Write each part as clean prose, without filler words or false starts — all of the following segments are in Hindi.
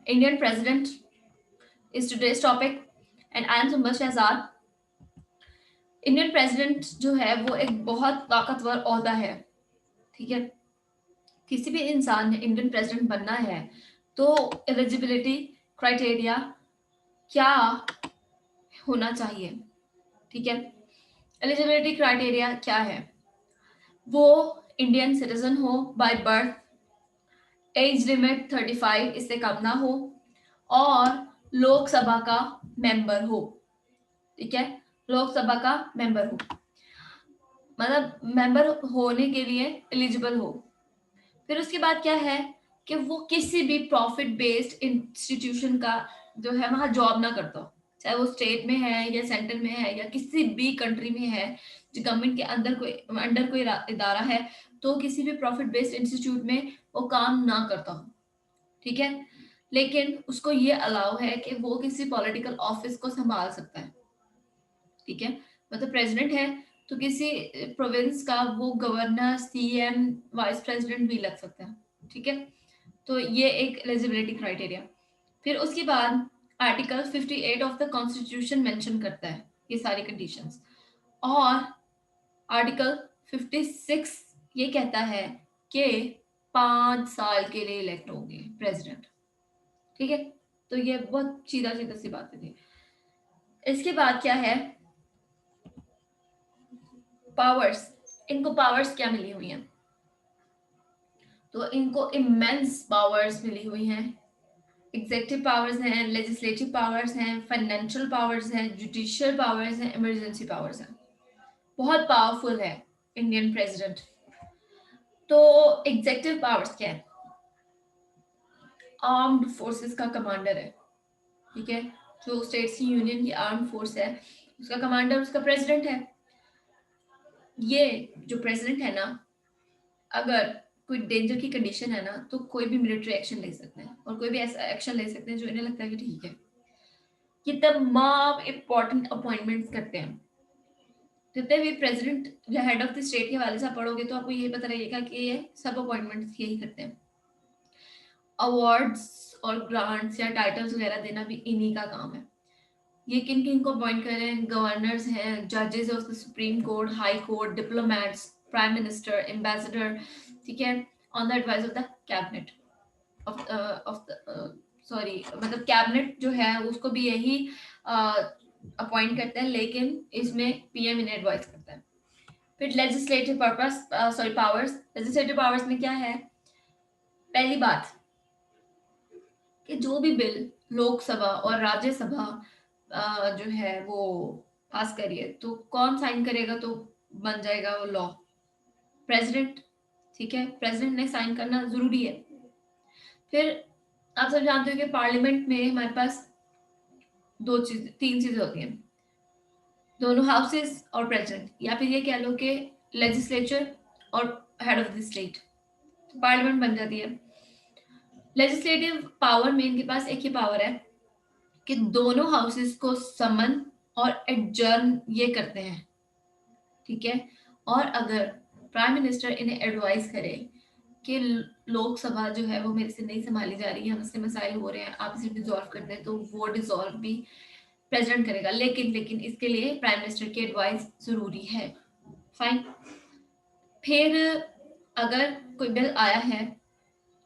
Indian president is today's topic and I am Sumbal Shehzad. Indian president जो है वो एक बहुत ताकतवर ओहदा है, ठीक है। किसी भी इंसान ने इंडियन प्रेसिडेंट बनना है तो एलिजिबिलिटी क्राइटेरिया क्या होना चाहिए, ठीक है। एलिजिबिलिटी क्राइटेरिया क्या है? वो इंडियन सिटीजन हो बाय बर्थ, एज लिमिट 35 इससे कम ना हो और लोकसभा का मेंबर हो, ठीक है। लोकसभा का मेंबर हो मतलब मेंबर होने के लिए एलिजिबल हो। फिर उसके बाद क्या है कि वो किसी भी प्रॉफिट बेस्ड इंस्टीट्यूशन का जो है वहां जॉब ना करता हो, चाहे वो स्टेट में है या सेंटर में है या किसी भी कंट्री में है, जो गवर्नमेंट के अंडर कोई इदारा है, तो किसी भी प्रॉफिट बेस्ड इंस्टीट्यूट में वो काम ना करता हो, ठीक है। लेकिन उसको ये अलाउ है कि वो किसी पॉलिटिकल ऑफिस को संभाल सकता है, ठीक है। मतलब प्रेसिडेंट है तो किसी प्रोविंस का वो गवर्नर, सीएम, वाइस प्रेसिडेंट भी लग सकता है, ठीक है। तो ये एक एलिजिबिलिटी क्राइटेरिया। फिर उसके बाद article 58 of the constitution mention करता है ये सारी कंडीशंस, और आर्टिकल 56 ये कहता है कि 5 साल के लिए इलेक्ट होंगे प्रेसिडेंट, ठीक है। तो ये बहुत सीधा सीधा सी बातें थी। इसके बाद क्या है, पावर्स। इनको पावर्स क्या मिली हुई हैं? तो इनको इमेंस पावर्स मिली हुई हैं। एग्जेक्टिव पावर्स हैं, लेजिस्लेटिव पावर्स हैं, फाइनेंशियल पावर्स हैं, जुडिशियल पावर्स हैं, इमरजेंसी पावर्स हैं। बहुत पावरफुल है इंडियन प्रेसिडेंट। तो एग्जेक्टिव पावर्स क्या है? आर्म्ड फोर्सेस का कमांडर है, ठीक है। जो स्टेट्स की यूनियन की आर्म फोर्स है उसका कमांडर उसका प्रेसिडेंट है। ये जो प्रेसिडेंट है ना, अगर कोई डेंजर की कंडीशन है ना तो कोई भी मिलिट्री एक्शन ले सकते हैं और कोई भी ऐसा एक्शन ले सकते हैं जो इन्हें लगता है कि ठीक है। ये तमाम इंपॉर्टेंट अपॉइंटमेंट्स करते हैं। जितने भी प्रेसिडेंट या हेड ऑफ द स्टेट के हवाले से आप पढ़ोगे तो आपको ये पता रहेगा कि ये सब अपॉइंटमेंट्स यही करते हैं। अवार्ड्स और ग्रांट्स या टाइटल्स वगैरह देना भी इन्हीं का काम है। ये किन किन को अपॉइंट कर रहे हैं? गवर्नर्स हैं, जजेस of the supreme court, high court, diplomats, prime minister, ambassador, ठीक है, on the advice of the cabinet of the sorry मतलब कैबिनेट जो है उसको भी यही अपॉइंट करते हैं, लेकिन इसमें पीएम इन्हें एडवाइस करता है। फिर legislative purpose sorry powers. Legislative powers में क्या है? पहली बात कि जो भी बिल लोकसभा और राज्यसभा जो है वो पास करिए तो कौन साइन करेगा तो बन जाएगा वो लॉ? प्रेसिडेंट, ठीक है। प्रेसिडेंट ने साइन करना जरूरी है। फिर आप सब जानते हो कि पार्लियामेंट में हमारे पास तीन चीजें होती हैं, दोनों हाउसेस और प्रेसिडेंट, या फिर ये कह लो कि लेजिस्लेचर और head of the state, parliament बन जाती है। लेजिस्लेटिव पावर में इनके पास एक ही पावर है कि दोनों हाउसेस को समन और एडजर्न ये करते हैं, ठीक है। और अगर प्राइम मिनिस्टर इन्हें एडवाइस करे कि लोकसभा जो है वो मेरे से नहीं संभाली जा रही है, हमसे मसाइल हो रहे हैं, आप इसे डिसॉल्व कर दें, तो वो डिसॉल्व भी प्रेसिडेंट करेगा, लेकिन इसके लिए प्राइम मिनिस्टर की एडवाइस जरूरी है। फाइन। फिर अगर कोई बिल आया है,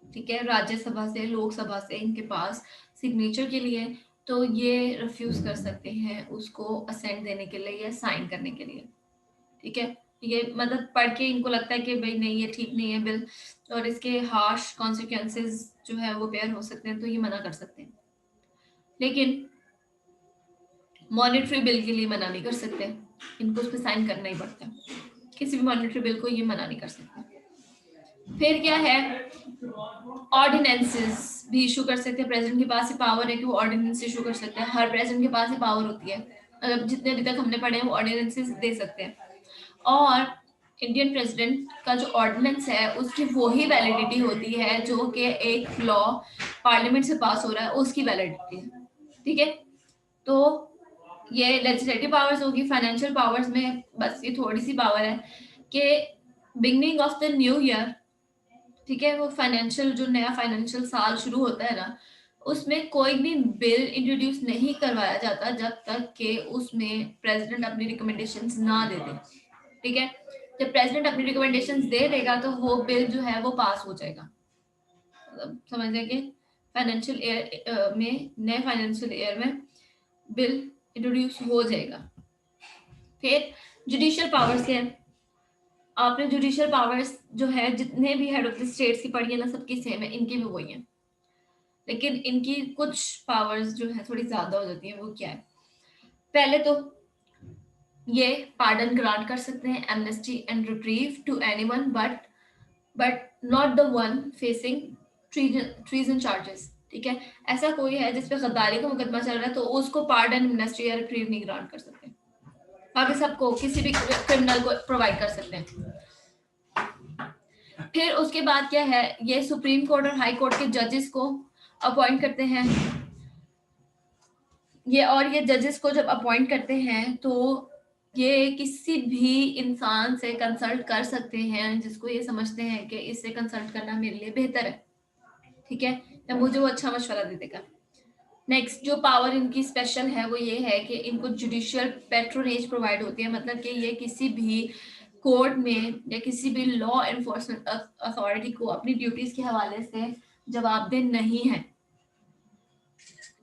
ठीक है, राज्यसभा से, लोकसभा से इनके पास सिग्नेचर के लिए, तो ये रिफ्यूज कर सकते हैं उसको असेंट देने के लिए या साइन करने के लिए, ठीक है। ये मतलब पढ़ के इनको लगता है कि भाई नहीं ये ठीक नहीं है बिल और इसके हार्श कॉन्सिक्वेंसेस जो है वो बेयर हो सकते हैं, तो ये मना कर सकते हैं। लेकिन मॉनेटरी बिल के लिए मना नहीं कर सकते, इनको उस पर साइन करना ही पड़ता है। किसी भी मॉनेटरी बिल को ये मना नहीं कर सकते। फिर क्या है? ऑर्डिनेंसेस भी इशू कर सकते हैं। प्रेसिडेंट के पास ही पावर है कि वो ऑर्डिनेंस इशू कर सकते हैं। हर प्रेसिडेंट के पास ही पावर होती है, मतलब जितने अभी तक हमने पढ़े हैं वो ऑर्डिनेंसेस दे सकते हैं। और इंडियन प्रेसिडेंट का जो ऑर्डिनेंस है उसकी वही वैलिडिटी होती है जो कि एक लॉ पार्लियामेंट से पास हो रहा है उसकी वैलिडिटी है, ठीक है। तो ये लेजिस्लेटिव पावर्स होगी। फाइनेंशियल पावर्स में बस ये थोड़ी सी पावर है कि beginning of the new year, ठीक है, वो फाइनेंशियल जो नया फाइनेंशियल साल शुरू होता है ना, उसमें कोई भी बिल इंट्रोड्यूस नहीं करवाया जाता जब तक कि उसमें प्रेसिडेंट अपनी रिकमेंडेशंस ना दे दे, ठीक है। जब प्रेसिडेंट अपनी रिकमेंडेशंस दे देगा तो वो बिल जो है वो पास हो जाएगा। मतलब समझ कि फाइनेंशियल ईयर में, नए फाइनेंशियल ईयर में बिल इंट्रोड्यूस हो जाएगा। फिर जुडिशियल पावर्स क्या है? आपने जुडिशियल पावर्स जो है जितने भी हेड ऑफ द स्टेट्स की पढ़ी है ना, सबकी सेम है, इनकी भी वही है, लेकिन इनकी कुछ पावर्स जो है थोड़ी ज्यादा हो जाती है। वो क्या है? पहले तो ये पार्डन ग्रांट कर सकते हैं, amnesty and reprieve to anyone but not the one facing treason charges, ठीक है। ऐसा कोई है जिस पे गद्दारी का मुकदमा चल रहा है तो उसको पार्डन, एमनेस्टी या रिट्रीव नहीं ग्रांट कर सकते। बाकी सबको, किसी भी क्रिमिनल को प्रोवाइड कर सकते हैं। फिर उसके बाद क्या है, ये सुप्रीम कोर्ट और हाई कोर्ट के जजेस को अपॉइंट करते हैं ये, और ये जजेस को जब अपॉइंट करते हैं तो ये किसी भी इंसान से कंसल्ट कर सकते हैं जिसको ये समझते हैं कि इससे कंसल्ट करना मेरे लिए बेहतर है, ठीक है, या मुझे वो अच्छा मशवरा दे देगा। नेक्स्ट जो पावर इनकी स्पेशल है वो ये है कि इनको जुडिशियल पैट्रोनेज प्रोवाइड होती है, मतलब कि ये किसी भी कोर्ट में या किसी भी लॉ एनफोर्समेंट अथॉरिटी को अपनी ड्यूटीज के हवाले से जवाबदेह नहीं है,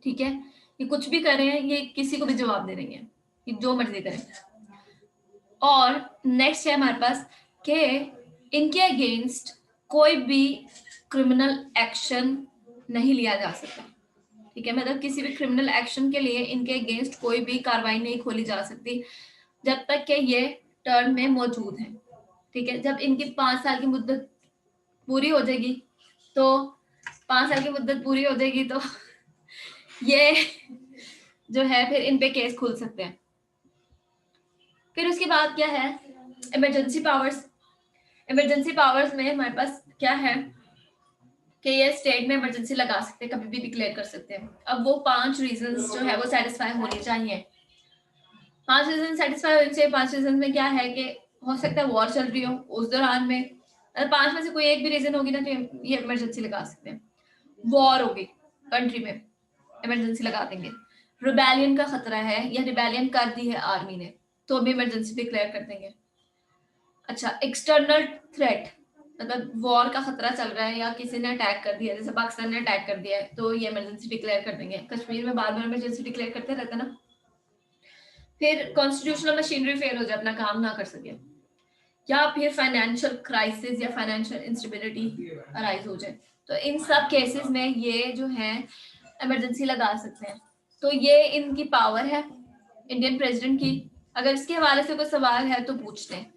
ठीक है। ये कुछ भी करें, ये किसी को भी जवाब दे रही है, कि जो मर्जी करें। और नेक्स्ट है हमारे पास कि इनके अगेंस्ट कोई भी क्रिमिनल एक्शन नहीं लिया जा सकता, ठीक है। मतलब किसी भी क्रिमिनल एक्शन के लिए इनके अगेंस्ट कोई भी कार्रवाई नहीं खोली जा सकती जब तक कि ये टर्म में मौजूद है, ठीक है। जब इनकी 5 साल की मुद्दत पूरी हो जाएगी तो 5 साल की मुद्दत पूरी हो जाएगी तो ये जो है फिर इन पे केस खुल सकते हैं। फिर उसके बाद क्या है, इमरजेंसी पावर्स। इमरजेंसी पावर्स में हमारे पास क्या है कि ये स्टेट में इमरजेंसी लगा सकते हैं, कभी भी डिक्लेयर कर सकते हैं। अब वो 5 रीजंस जो है वो सेटिस्फाई होने चाहिए। 5 रीजन सेटिस्फाई होने चाहिए। 5 रीजन में क्या है कि हो सकता है वॉर चल रही हो उस दौरान में, अगर 5 में से कोई एक भी रीजन होगी ना तो ये इमरजेंसी लगा सकते हैं। वॉर होगी कंट्री में, इमरजेंसी लगा देंगे। रिबेलियन का खतरा है या रिबेलियन कर दी है आर्मी ने तो भी इमरजेंसी डिक्लेयर कर देंगे। अच्छा, एक्सटर्नल थ्रेट, मतलब वॉर का खतरा चल रहा है या किसी ने अटैक कर दिया, जैसे पाकिस्तान ने अटैक कर दिया है तो ये इमरजेंसी डिक्लेयर कर देंगे। कश्मीर में बार बार इमरजेंसी डिक्लेयर करते रहते ना। फिर कॉन्स्टिट्यूशनल मशीनरी फेल हो जाए, अपना काम ना कर सके, या फिर फाइनेंशियल क्राइसिस या फाइनेंशियल इंस्टेबिलिटी अराइज हो जाए, तो इन सब केसेस में ये जो है इमरजेंसी लगा सकते हैं। तो ये इनकी पावर है इंडियन प्रेसिडेंट की। अगर इसके हवाले से कोई सवाल है तो पूछते हैं।